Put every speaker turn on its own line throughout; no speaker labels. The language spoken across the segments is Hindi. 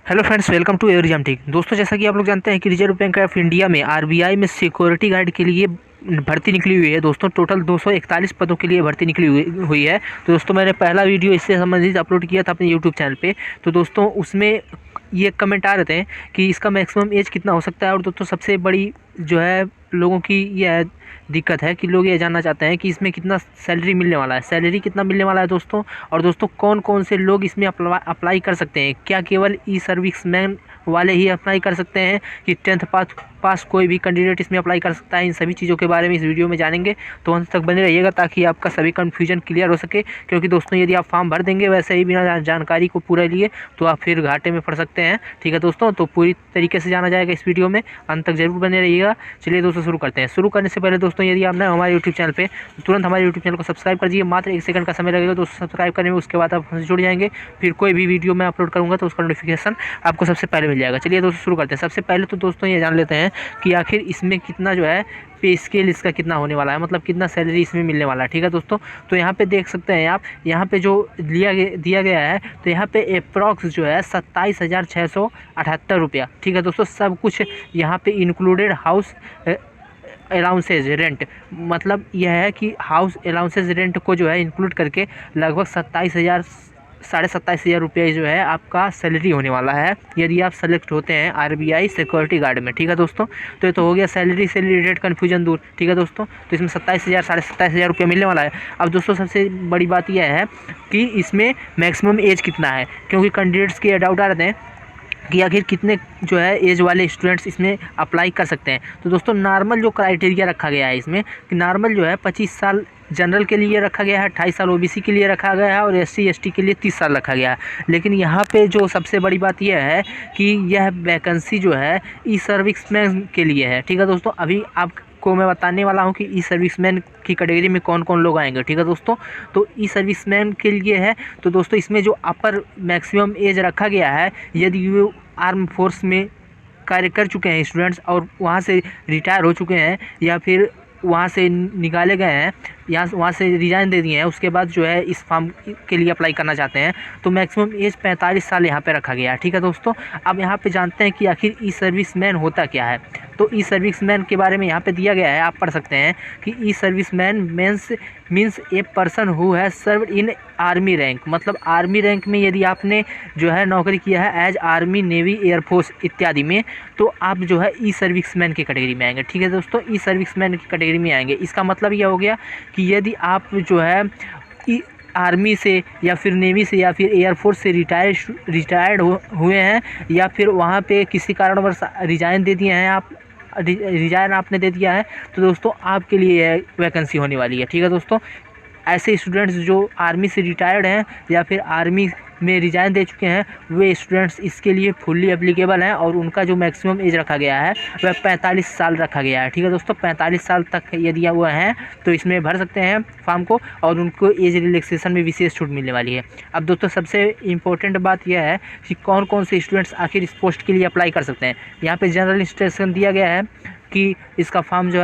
Hello friends, welcome to exam tick. दोस्तों, जैसा कि आप लोग जानते हैं कि रिजर्व बैंक ऑफ इंडिया में आरबीआई में सिक्योरिटी गार्ड के लिए भर्ती निकली हुई है। दोस्तों, टोटल 241 पदों के लिए भर्ती निकली हुई है। तो दोस्तों, मैंने पहला वीडियो इससे संबंधित अपलोड किया था अपने यूट्यूब चैनल पे। तो दोस्तों, उसमें ये कमेंट आ रहे थे कि इसका मैक्सिमम एज कितना हो सकता है। और दोस्तों, सबसे बड़ी जो है लोगों की यह दिक्कत है कि लोग ये जानना चाहते हैं कि इसमें कितना सैलरी मिलने वाला है, सैलरी कितना मिलने वाला है दोस्तों। और दोस्तों, कौन कौन से लोग इसमें अप्लाई कर सकते हैं, क्या केवल ई सर्विसमैन वाले ही अप्लाई कर सकते हैं कि 10th पास कोई भी कैंडिडेट इसमें अप्लाई कर सकता है। इन सभी चीज़ों के बारे में इस वीडियो में जानेंगे, तो अंत तक बने रहिएगा ताकि आपका सभी कन्फ्यूजन क्लियर हो सके। क्योंकि दोस्तों, यदि आप फॉर्म भर देंगे वैसे ही बिना जानकारी को पूरा लिए तो आप फिर घाटे में पड़ सकते हैं। ठीक है दोस्तों, तो पूरी तरीके से जाना जाएगा इस वीडियो में, अंत तक जरूर बने रहिएगा। चलिए दोस्तों, शुरू करते हैं। शुरू करने से पहले दोस्तों, यदि आप नए हमारे यूट्यूब चैनल पे तो तुरंत हमारे यूट्यूब चैनल को सब्सक्राइब कर दीजिए। मात्र 1 सेकंड का समय लगेगा दोस्तों सब्सक्राइब करने में, उसके बाद आप हमसे जुड़ जाएंगे। फिर कोई भी वीडियो मैं अपलोड करूँगा तो उसका नोटिफिकेशन आपको सबसे पहले मिल जाएगा। चलिए दोस्तों, शुरू करते हैं। सबसे पहले तो दोस्तों ये जान लेते हैं कि आखिर इसमें कितना जो है पे स्केल इसका कितना होने वाला है, मतलब कितना सैलरी इसमें मिलने वाला है। ठीक है दोस्तों, तो यहाँ पे देख सकते हैं आप, यहाँ पे जो दिया गया है तो यहाँ पे अप्रॉक्स जो है 27,678 रुपया। ठीक है दोस्तों, सब कुछ यहाँ पे इंक्लूडेड हाउस अलाउंसेज रेंट, मतलब यह है कि हाउस अलाउंसेज रेंट को जो है इंक्लूड करके लगभग 27,000 रुपये जो है आपका सैलरी होने वाला है यदि आप सेलेक्ट होते हैं आरबीआई सिक्योरिटी गार्ड में। ठीक है दोस्तों, तो ये तो हो गया सैलरी से रिलेटेड कन्फ्यूजन दूर। ठीक है दोस्तों, तो इसमें 27,000 27,500 रुपये मिलने वाला है। अब दोस्तों, सबसे बड़ी बात यह है कि इसमें मैक्सिमम एज कितना है, क्योंकि कैंडिडेट्स के डाउट आ रहे हैं कि आखिर कितने जो है एज वाले स्टूडेंट्स इसमें अप्लाई कर सकते हैं। तो दोस्तों, नॉर्मल जो क्राइटेरिया रखा गया है इसमें कि नॉर्मल जो है 25 साल जनरल के लिए रखा गया है, 28 साल ओबीसी के लिए रखा गया है और एससी एसटी के लिए 30 साल रखा गया है। लेकिन यहाँ पे जो सबसे बड़ी बात यह है कि यह वैकेंसी जो है ई सर्विसमैन के लिए है। ठीक है दोस्तों, अभी आपको मैं बताने वाला हूँ कि ई सर्विसमैन की कैटेगरी में कौन कौन लोग आएंगे। ठीक है दोस्तों, तो ई सर्विसमैन के लिए है। तो दोस्तों, इसमें जो अपर मैक्सिमम एज रखा गया है, यदि वो आर्म फोर्स में कार्य कर चुके हैं स्टूडेंट्स और वहाँ से रिटायर हो चुके हैं या फिर वहाँ से निकाले गए हैं या वहाँ से रिजाइन दे दिए हैं, उसके बाद जो है इस फॉर्म के लिए अप्लाई करना चाहते हैं, तो मैक्सिमम एज 45 साल यहाँ पे रखा गया है। ठीक है दोस्तों, अब यहाँ पे जानते हैं कि आखिर ई सर्विसमैन होता क्या है। तो ई सर्विसमैन के बारे में यहाँ पे दिया गया है, आप पढ़ सकते हैं कि ई serviceman means a person who has served in army rank, मतलब आर्मी रैंक में यदि आपने जो है नौकरी किया है एज आर्मी, नेवी, एयरफोर्स इत्यादि में, तो आप जो है ई सर्विसमैन की कैटेगरी में आएंगे। ठीक है दोस्तों, ई सर्विसमैन की कैटेगरी में आएंगे। इसका मतलब यह हो गया कि यदि आप जो है आर्मी से या फिर नेवी से या फिर एयरफोर्स से रिटायर्ड हुए हैं या फिर वहाँ पे किसी कारणवश रिजाइन दे दिए हैं, आप रिजाइन आपने दे दिया है, तो दोस्तों आपके लिए वैकेंसी होने वाली है। ठीक है दोस्तों, ऐसे स्टूडेंट्स जो आर्मी से रिटायर्ड हैं या फिर आर्मी में रिजाइन दे चुके हैं, वे स्टूडेंट्स इसके लिए फुल्ली एप्लीकेबल हैं और उनका जो मैक्सिमम एज रखा गया है वह 45 साल रखा गया है। ठीक है दोस्तों, 45 साल तक यदि वो हैं तो इसमें भर सकते हैं फॉर्म को और उनको एज रिलैक्सेशन में विशेष छूट मिलने वाली है। अब दोस्तों, सबसे इम्पोर्टेंट बात यह है कि कौन कौन से स्टूडेंट्स आखिर इस पोस्ट के लिए अप्लाई कर सकते हैं। यहाँ पर जनरल इंस्ट्रक्शन दिया गया है कि इसका फॉर्म जो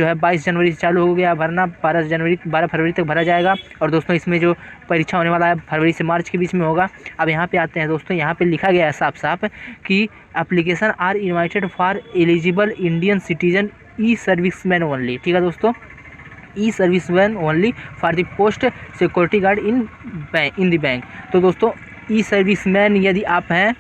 है 22 जनवरी से चालू हो गया भरना, 12 फरवरी तक भरा जाएगा। और दोस्तों, इसमें जो परीक्षा होने वाला है फरवरी से मार्च के बीच में होगा। अब यहाँ पे आते हैं दोस्तों, यहाँ पे लिखा गया है साफ साफ कि application are invited for eligible Indian citizen ई सर्विसमैन ओनली। ठीक है दोस्तों, ई serviceman only for the post security guard in the bank. तो दोस्तों, ई सर्विसमैन यदि आप हैं,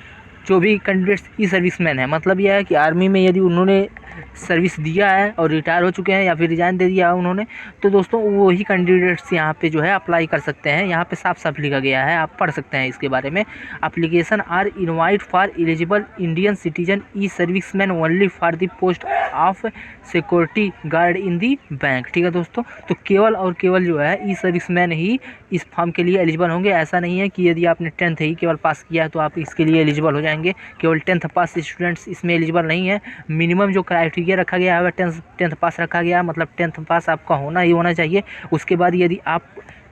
जो भी कैंडिडेट्स ई सर्विसमैन है, मतलब यह है कि आर्मी में यदि उन्होंने सर्विस दिया है और रिटायर हो चुके हैं या फिर रिजाइन दे दिया है उन्होंने, तो दोस्तों वही कैंडिडेट्स यहाँ पे जो है अप्लाई कर सकते हैं। यहाँ पे साफ साफ लिखा गया है, आप पढ़ सकते हैं इसके बारे में। Application are invite for eligible Indian citizen ई serviceman only for the post of security guard in the bank. ठीक है दोस्तों, तो केवल और केवल जो है ई सर्विसमैन ही इस फॉर्म के लिए एलिजिबल होंगे। ऐसा नहीं है कि यदि आपने 10th ही केवल पास किया है तो आप इसके लिए एलिजिबल हो जाएंगे। केवल 10th पास स्टूडेंट्स इसमें एलिजिबल नहीं है। मिनिमम जो क्राइटेरिया रखा गया है वह 10th पास रखा गया है, मतलब 10th पास आपका होना ही होना चाहिए। उसके बाद यदि आप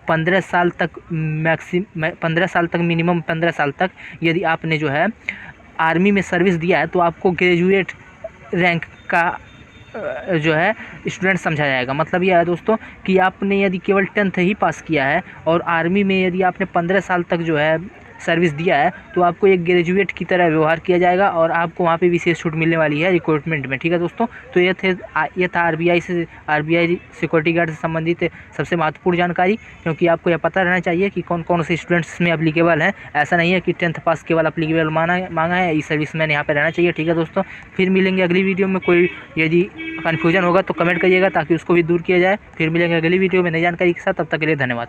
15 साल तक मिनिमम 15 साल तक यदि आपने जो है आर्मी में सर्विस दिया है तो आपको ग्रेजुएट रैंक का जो है स्टूडेंट समझा जाएगा। मतलब यह है दोस्तों कि आपने यदि केवल 10th ही पास किया है और आर्मी में यदि आपने 15 साल तक जो है सर्विस दिया है तो आपको एक ग्रेजुएट की तरह व्यवहार किया जाएगा और आपको वहाँ पे विशेष छूट मिलने वाली है रिक्रूटमेंट में। ठीक है दोस्तों, तो ये था आरबीआई सिक्योरिटी गार्ड से संबंधित सबसे महत्वपूर्ण जानकारी, क्योंकि आपको यह पता रहना चाहिए कि कौन कौन से स्टूडेंट्स में एप्लीकेबल हैं। ऐसा नहीं है कि 10th पास केवल एप्लीकेबल मांगा है, ई सर्विस मैन यहाँ पर रहना चाहिए। ठीक है दोस्तों, फिर मिलेंगे अगली वीडियो में। कोई यदि कन्फ्यूजन होगा तो कमेंट करिएगा ताकि उसको भी दूर किया जाए। फिर मिलेंगे अगली वीडियो में नई जानकारी के साथ, तब तक के लिए धन्यवाद।